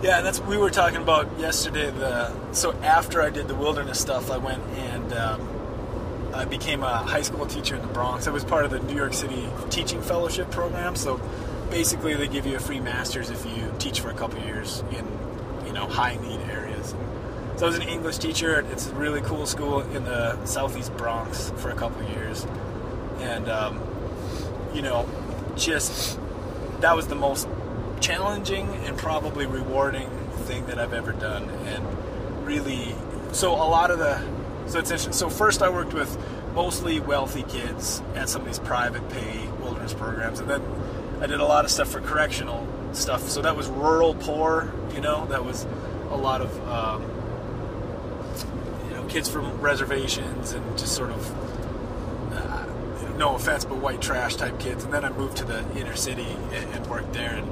Yeah, we were talking about yesterday. So after I did the wilderness stuff, I went and I became a high school teacher in the Bronx. I was part of the New York City Teaching Fellowship program. So basically, they give you a free master's if you teach for a couple of years in high need areas. So I was an English teacher. It's a really cool school in the Southeast Bronx for a couple of years, and just that was the most challenging and probably rewarding thing that I've ever done. And really, so it's interesting. So first I worked with mostly wealthy kids at some of these private pay wilderness programs, and then I did a lot of stuff for correctional stuff. So that was rural poor, that was a lot of kids from reservations and just sort of no offense, but white trash type kids. And then I moved to the inner city and worked there. And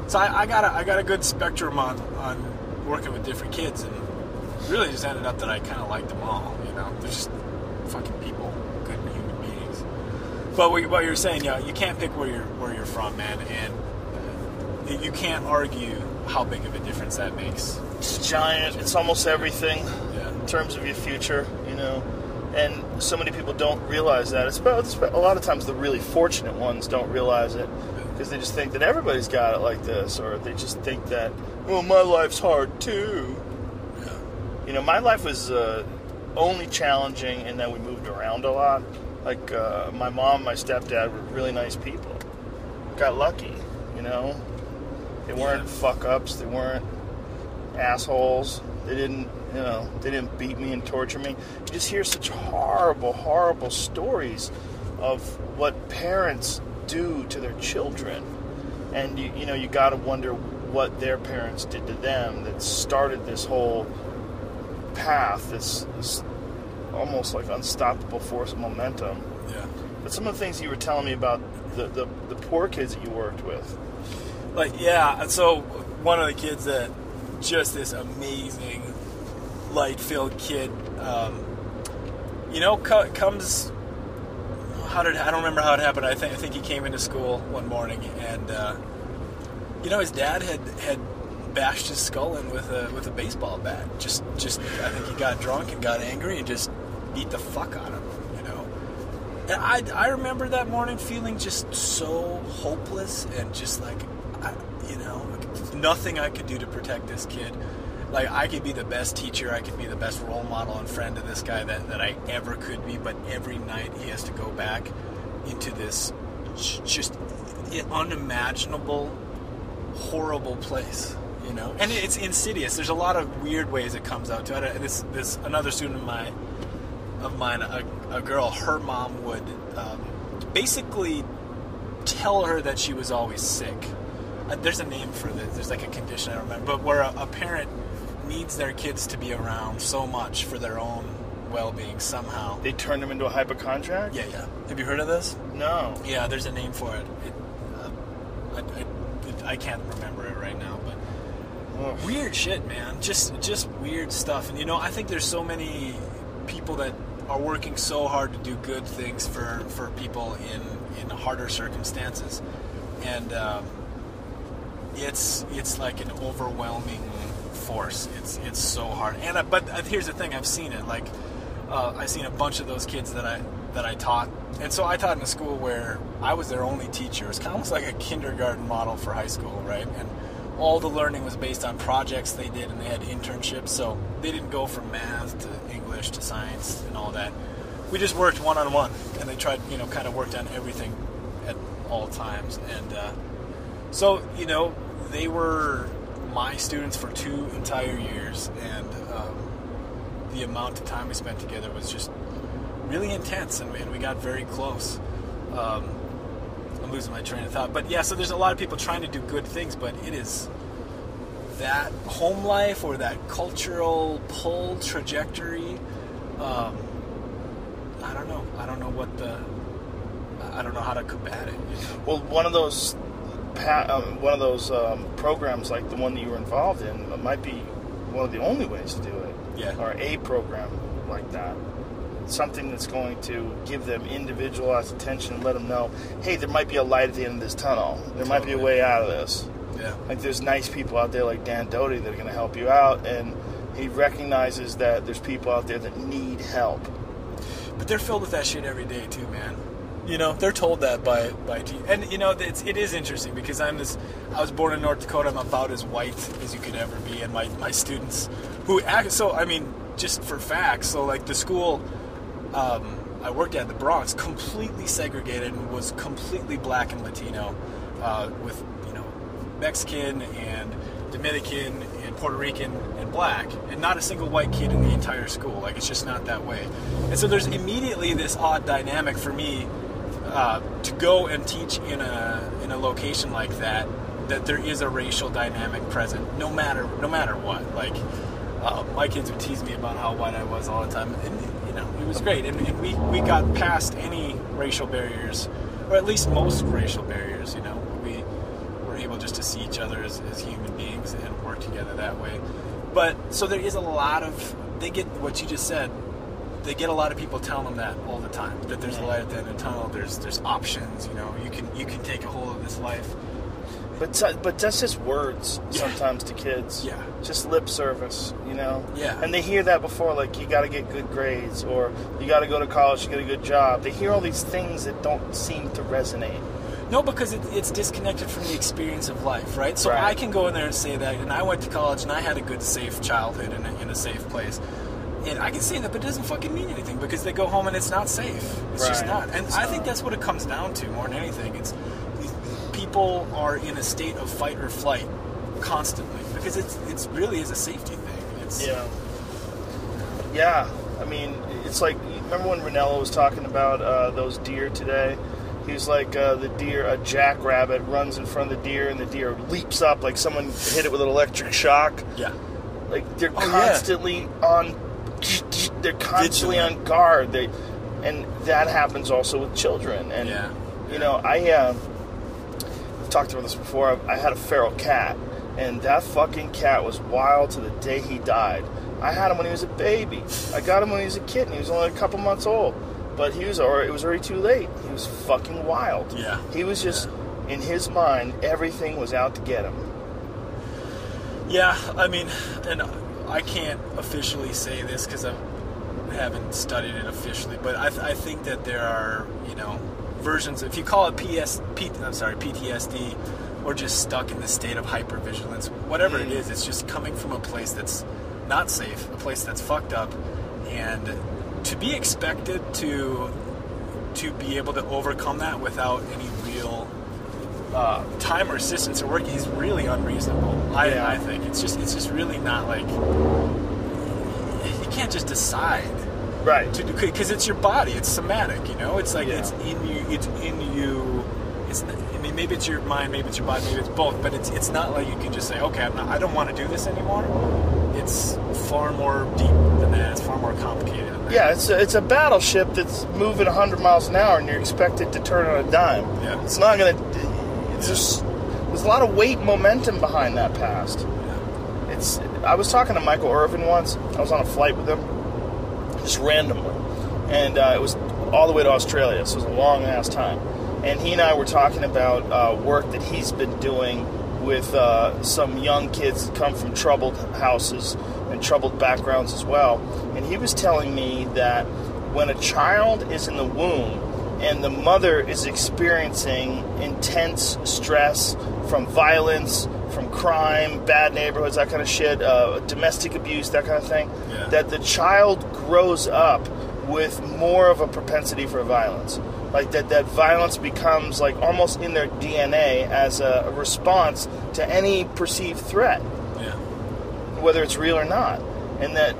so I got a good spectrum on working with different kids, and really just ended up that I kind of liked them all. They're just fucking people, good human beings. But what you're saying, you can't pick where you're from, man, and you can't argue how big of a difference that makes. It's giant. It's almost everything in terms of your future, And so many people don't realize that. It's a lot of times the really fortunate ones don't realize it because they just think that everybody's got it like this, or they just think that, well, my life's hard too. Yeah. My life was only challenging in that we moved around a lot. Like my mom and my stepdad were really nice people. Got lucky, They weren't fuck-ups. They weren't assholes. They didn't beat me and torture me. You just hear such horrible, horrible stories of what parents do to their children. And you got to wonder what their parents did to them that started this whole path, this almost like unstoppable force of momentum. Yeah. But some of the things you were telling me about the poor kids that you worked with. So one of the kids that just this amazing light-filled kid, comes. I don't remember how it happened. I think he came into school one morning, and his dad had bashed his skull in with a baseball bat. Just I think he got drunk and got angry and just beat the fuck out of him. And I remember that morning feeling just so hopeless and just like, nothing I could do to protect this kid. Like, I could be the best teacher, I could be the best role model and friend to this guy that I ever could be, but every night he has to go back into this just unimaginable, horrible place, And it's insidious. There's a lot of weird ways it comes out to it. This another student of mine, a girl, her mom would basically tell her that she was always sick. There's a name for this. There's like a condition I don't remember, but where a parent needs their kids to be around so much for their own well-being somehow. They turn them into a hypochondriac? Yeah. Have you heard of this? No. Yeah, there's a name for it. I can't remember it right now, but weird shit, man. Just weird stuff. And I think there's so many people that are working so hard to do good things for people in harder circumstances, and it's like an overwhelming force. It's so hard. But here's the thing: I've seen it. Like I've seen a bunch of those kids that I taught, and so I taught in a school where I was their only teacher. It's kind of almost like a kindergarten model for high school, right? And all the learning was based on projects they did, and they had internships, so they didn't go from math to English to science and all that. We just worked one-on-one, and they tried, kind of worked on everything at all times. And so, they were my students for 2 entire years, and the amount of time we spent together was just really intense, and we got very close. I'm losing my train of thought. But yeah, so there's a lot of people trying to do good things, but it is that home life or that cultural pull trajectory. I don't know. I don't know how to combat it. Well, one of those programs like the one that you were involved in might be one of the only ways to do it. Yeah. Or a program like that. Something that's going to give them individualized attention and let them know, hey, there might be a light at the end of this tunnel. There might be a way out of this. Yeah. Like, there's nice people out there like Dan Doty that are going to help you out, and he recognizes that there's people out there that need help. But they're filled with that shit every day too, man. You know, they're told that by and you know, it is interesting because I was born in North Dakota. I'm about as white as you could ever be, and my students who act, so I mean, just for facts, so like the school I worked at, the Bronx, completely segregated and was completely black and Latino, with, you know, Mexican and Dominican and Puerto Rican and black, and not a single white kid in the entire school. Like, it's just not that way. And so there's immediately this odd dynamic for me to go and teach in a location like that there is a racial dynamic present, no matter what. Like, my kids would tease me about how white I was all the time, and you know, it was great. And we got past any racial barriers, or at least most racial barriers. You know, we were able just to see each other as human beings and work together that way. But so there is a lot of, they get what you just said. They get a lot of people telling them that all the time, that there's a light at the end of the tunnel. There's options. You know, you can take a hold of this life. But that's just words sometimes to kids. Yeah. Just lip service, you know? Yeah. And they hear that before, like, you got to get good grades, or you got to go to college to get a good job. They hear all these things that don't seem to resonate. No, because it's disconnected from the experience of life, right? So Right. I can go in there and say that, and I went to college, and I had a good, safe childhood in a safe place. And I can say that, but it doesn't fucking mean anything, because they go home and it's not safe. It's just Right. not. And I think that's what it comes down to more than anything. It's people are in a state of fight or flight constantly, because it's really is a safety thing. It's Yeah. I mean, it's like, remember when Ranello was talking about those deer today? He was like, the deer, a jackrabbit runs in front of the deer, and the deer leaps up like someone hit it with an electric shock. Yeah. Like, they're constantly on. They're constantly on guard. And that happens also with children. And you know, I've talked about this before. I had a feral cat, and that fucking cat was wild to the day he died. I had him when he was a baby. I got him when he was a kid, and he was only a couple months old. But it was already too late. He was fucking wild. Yeah. He was just, in his mind, everything was out to get him. Yeah, I mean, and I can't officially say this because I haven't studied it officially, but I think that there are, you know, versions, if you call it PTSD, or just stuck in the state of hypervigilance, whatever it is, it's just coming from a place that's not safe, a place that's fucked up, and to be expected to be able to overcome that without any real time or assistance or work is really unreasonable. I think it's just really not, like, you can't just decide. Right. To do, because it's your body. It's somatic, you know. It's like it's in you. It's in you. It's. I mean, maybe it's your mind, maybe it's your body, maybe it's both. But it's not like you can just say, okay, I don't want to do this anymore. It's far more deep than that. It's far more complicated than that. Yeah, it's a battleship that's moving 100 miles an hour, and you're expected to turn on a dime. Yeah. It's not gonna. There's a lot of weight, momentum behind that past. Yeah. I was talking to Michael Irvin once. I was on a flight with him, just randomly, and it was all the way to Australia, so it was a long ass time. And he and I were talking about work that he's been doing with some young kids that come from troubled houses and troubled backgrounds as well. And he was telling me that when a child is in the womb and the mother is experiencing intense stress from violence, from crime, bad neighborhoods, that kind of shit, domestic abuse, that kind of thing, that the child grows up with more of a propensity for violence. Like that violence becomes like almost in their DNA as a response to any perceived threat, whether it's real or not. And that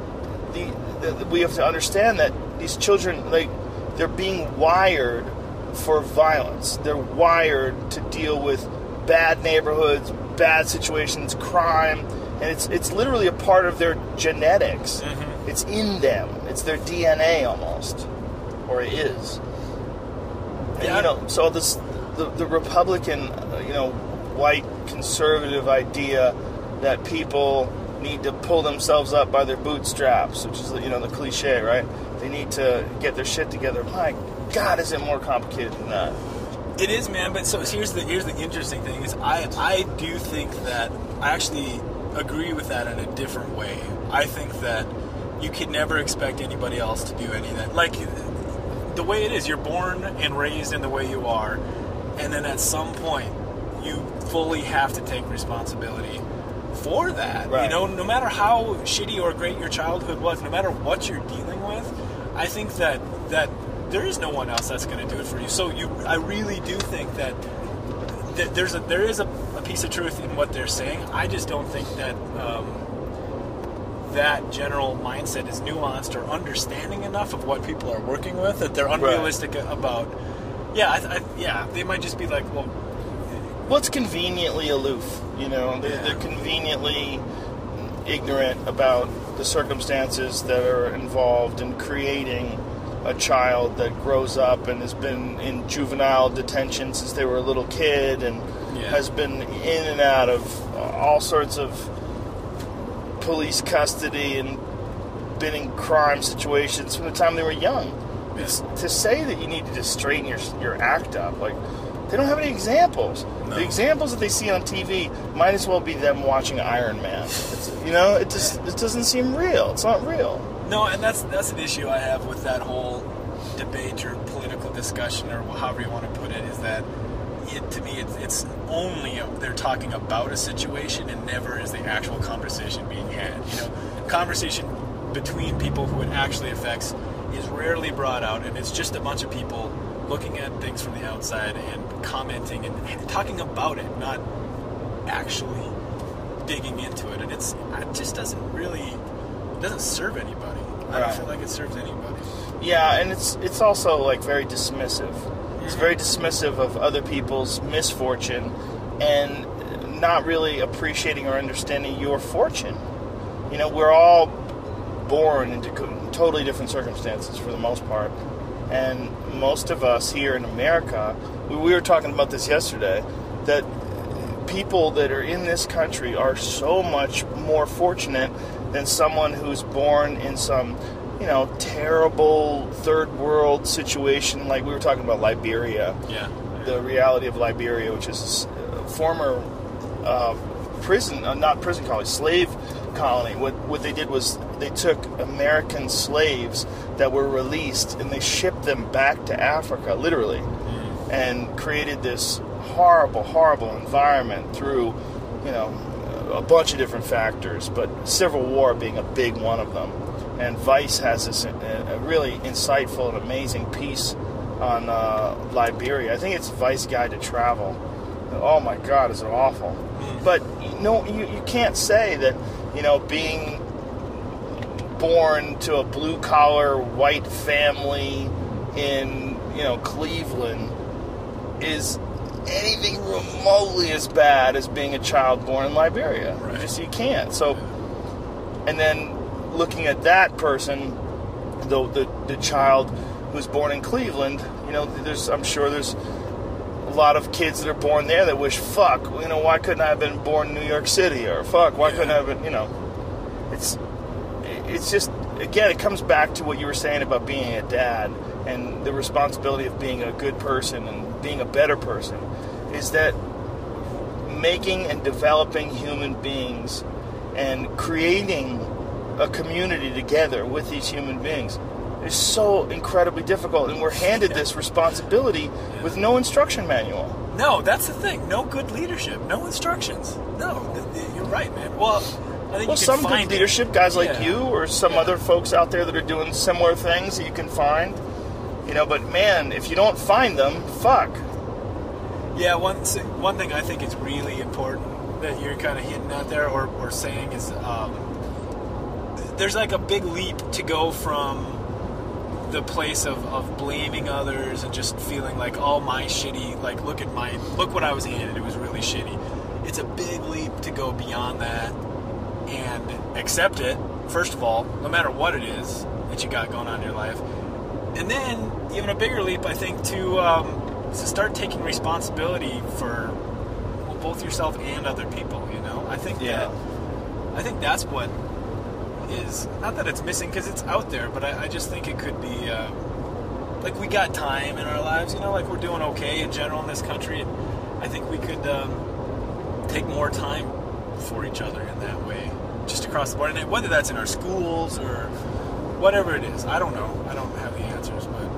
we have to understand that these children, like, they're being wired for violence. They're wired to deal with bad neighborhoods, bad situations, crime, and it's literally a part of their genetics. Mm-hmm. It's in them. It's their DNA almost, or it is. And, you know, so the Republican, white conservative idea that people need to pull themselves up by their bootstraps, which is, the cliche, right? They need to get their shit together. My God, is it more complicated than that? It is, man. But so here's the interesting thing is I do think that I actually agree with that in a different way. I think that you could never expect anybody else to do any of that. Like the way it is, you're born and raised in the way you are, and then at some point you fully have to take responsibility for that. Right. You know, no matter how shitty or great your childhood was, no matter what you're dealing with, I think that there is no one else that's going to do it for you. So I really do think that there is a piece of truth in what they're saying. I just don't think that that general mindset is nuanced or understanding enough of what people are working with, that they're unrealistic about. Yeah, they might just be like, well, it's conveniently aloof, you know. They're conveniently ignorant about the circumstances that are involved in creating a child that grows up and has been in juvenile detention since they were a little kid and has been in and out of all sorts of police custody and been in crime situations from the time they were young. It's to say that you need to just straighten your act up, like, they don't have any examples. No. The examples that they see on TV might as well be them watching Iron Man. It doesn't seem real. It's not real. No, and that's an issue I have with that whole debate or political discussion, or however you want to put it, is that to me it's only they're talking about a situation and never is the actual conversation being had. You know, conversation between people who it actually affects is rarely brought out, and it's just a bunch of people looking at things from the outside and commenting and talking about it, not actually digging into it. And it just doesn't serve anybody. I don't feel like it serves anybody. Yeah, and it's also like very dismissive. It's very dismissive of other people's misfortune and not really appreciating or understanding your fortune. You know, we're all born into totally different circumstances for the most part. And most of us here in America, we were talking about this yesterday, that people that are in this country are so much more fortunate than someone who's born in some, terrible third world situation. Like we were talking about Liberia. Yeah. The reality of Liberia, which is a former slave colony. What they did was they took American slaves that were released and they shipped them back to Africa, literally, and created this horrible, horrible environment through, a bunch of different factors, but civil war being a big one of them. And Vice has this a really insightful and amazing piece on Liberia. I think it's Vice Guide to Travel. Oh my God, is it awful? But you can't say that being born to a blue-collar white family in Cleveland is anything remotely as bad as being a child born in Liberia. Right. You can't. So, and then looking at that person, the child who's born in Cleveland, I'm sure there's a lot of kids that are born there that wish, why couldn't I have been born in New York City? Or why couldn't I have been, It's just, again, it comes back to what you were saying about being a dad and the responsibility of being a good person and being a better person, is that making and developing human beings and creating a community together with these human beings is so incredibly difficult, and we're handed this responsibility with no instruction manual. No, that's the thing. No good leadership. No instructions. No, you're right, man. Well, I think some good leadership, guys like you or some other folks out there that are doing similar things that you can find. But man, if you don't find them, fuck. Yeah, one thing I think is really important that you're kind of hinting at there or saying is there's like a big leap to go from the place of blaming others and just feeling like, oh, my shitty, like, look what I was handed, it was really shitty. It's a big leap to go beyond that and accept it, first of all, no matter what it is that you got going on in your life. And then, even a bigger leap, I think, to start taking responsibility for both yourself and other people, I think that's what is, not that it's missing because it's out there, but I just think it could be we got time in our lives, you know, like we're doing okay in general in this country. I think we could take more time for each other in that way, just across the board. And whether that's in our schools or whatever it is, I don't know. I don't have the answers, but